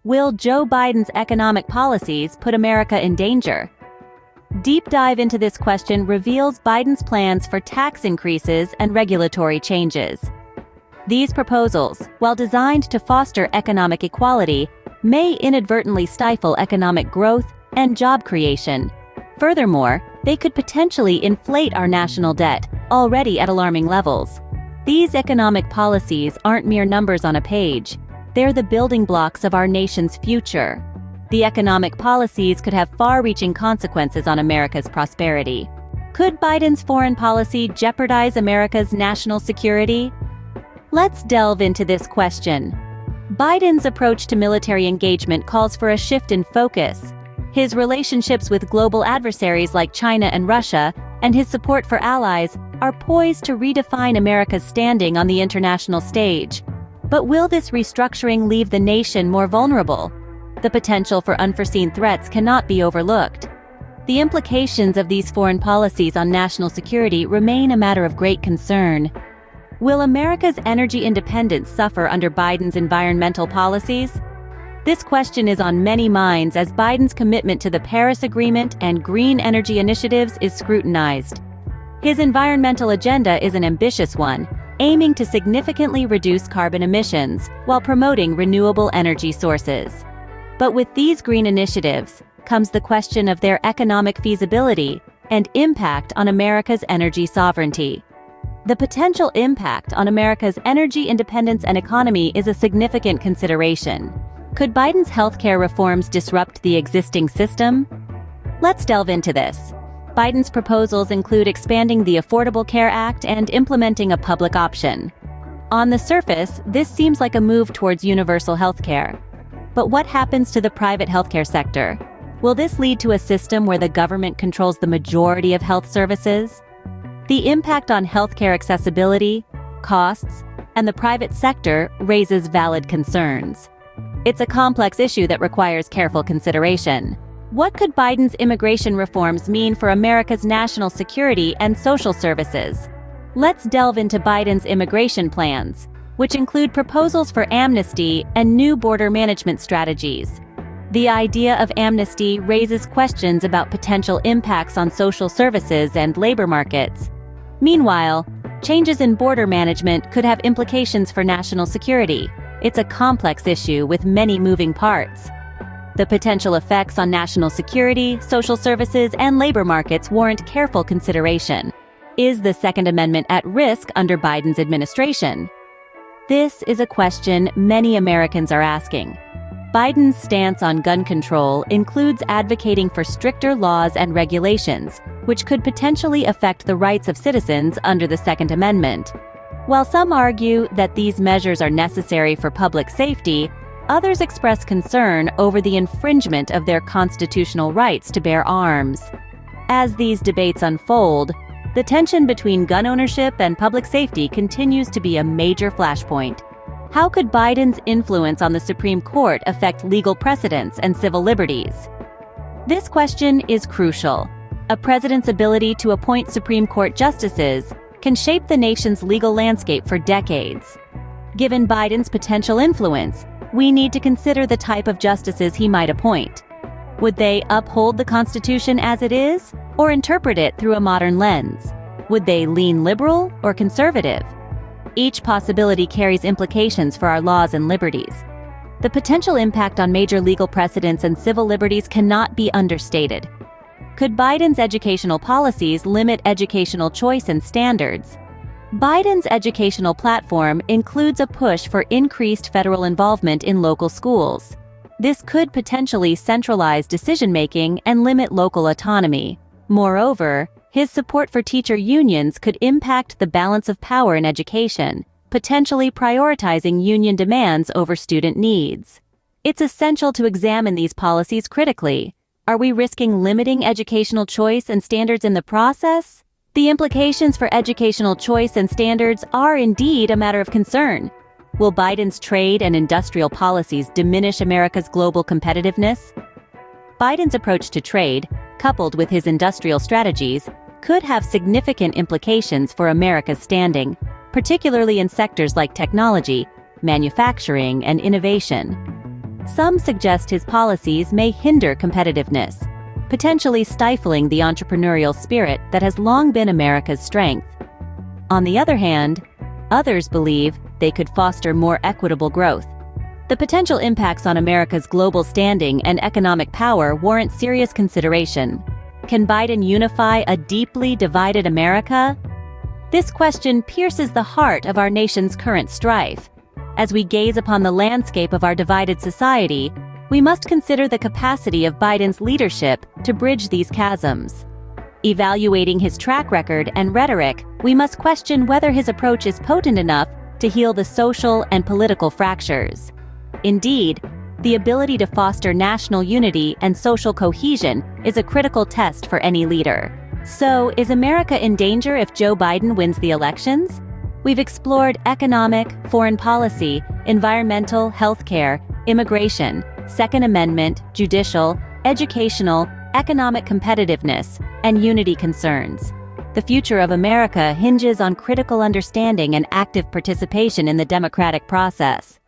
Will Joe Biden's economic policies put America in danger? Deep dive into this question reveals Biden's plans for tax increases and regulatory changes. These proposals, while designed to foster economic equality, may inadvertently stifle economic growth and job creation. Furthermore, they could potentially inflate our national debt, already at alarming levels. These economic policies aren't mere numbers on a page. They're the building blocks of our nation's future. The economic policies could have far-reaching consequences on America's prosperity. Could Biden's foreign policy jeopardize America's national security? Let's delve into this question. Biden's approach to military engagement calls for a shift in focus. His relationships with global adversaries like China and Russia, and his support for allies, are poised to redefine America's standing on the international stage. But will this restructuring leave the nation more vulnerable? The potential for unforeseen threats cannot be overlooked. The implications of these foreign policies on national security remain a matter of great concern. Will America's energy independence suffer under Biden's environmental policies? This question is on many minds as Biden's commitment to the Paris Agreement and green energy initiatives is scrutinized. His environmental agenda is an ambitious one, aiming to significantly reduce carbon emissions while promoting renewable energy sources. But with these green initiatives comes the question of their economic feasibility and impact on America's energy sovereignty. The potential impact on America's energy independence and economy is a significant consideration. Could Biden's healthcare reforms disrupt the existing system? Let's delve into this. Biden's proposals include expanding the Affordable Care Act and implementing a public option. On the surface, this seems like a move towards universal healthcare. But what happens to the private healthcare sector? Will this lead to a system where the government controls the majority of health services? The impact on healthcare accessibility, costs, and the private sector raises valid concerns. It's a complex issue that requires careful consideration. What could Biden's immigration reforms mean for America's national security and social services? Let's delve into Biden's immigration plans, which include proposals for amnesty and new border management strategies. The idea of amnesty raises questions about potential impacts on social services and labor markets. Meanwhile, changes in border management could have implications for national security. It's a complex issue with many moving parts. The potential effects on national security, social services, and labor markets warrant careful consideration. Is the Second Amendment at risk under Biden's administration? This is a question many Americans are asking. Biden's stance on gun control includes advocating for stricter laws and regulations, which could potentially affect the rights of citizens under the Second Amendment. While some argue that these measures are necessary for public safety, others express concern over the infringement of their constitutional rights to bear arms. As these debates unfold, the tension between gun ownership and public safety continues to be a major flashpoint. How could Biden's influence on the Supreme Court affect legal precedents and civil liberties? This question is crucial. A president's ability to appoint Supreme Court justices can shape the nation's legal landscape for decades. Given Biden's potential influence, we need to consider the type of justices he might appoint. Would they uphold the Constitution as it is, or interpret it through a modern lens? Would they lean liberal or conservative? Each possibility carries implications for our laws and liberties. The potential impact on major legal precedents and civil liberties cannot be understated. Could Biden's educational policies limit educational choice and standards? Biden's educational platform includes a push for increased federal involvement in local schools. This could potentially centralize decision-making and limit local autonomy. Moreover, his support for teacher unions could impact the balance of power in education, potentially prioritizing union demands over student needs. It's essential to examine these policies critically. Are we risking limiting educational choice and standards in the process? The implications for educational choice and standards are indeed a matter of concern. Will Biden's trade and industrial policies diminish America's global competitiveness? Biden's approach to trade, coupled with his industrial strategies, could have significant implications for America's standing, particularly in sectors like technology, manufacturing, and innovation. Some suggest his policies may hinder competitiveness, potentially stifling the entrepreneurial spirit that has long been America's strength. On the other hand, others believe they could foster more equitable growth. The potential impacts on America's global standing and economic power warrant serious consideration. Can Biden unify a deeply divided America? This question pierces the heart of our nation's current strife. As we gaze upon the landscape of our divided society, we must consider the capacity of Biden's leadership to bridge these chasms. Evaluating his track record and rhetoric, we must question whether his approach is potent enough to heal the social and political fractures. Indeed, the ability to foster national unity and social cohesion is a critical test for any leader. So, is America in danger if Joe Biden wins the elections? We've explored economic, foreign policy, environmental, healthcare, immigration, Second Amendment, judicial, educational, economic competitiveness, and unity concerns. The future of America hinges on critical understanding and active participation in the democratic process.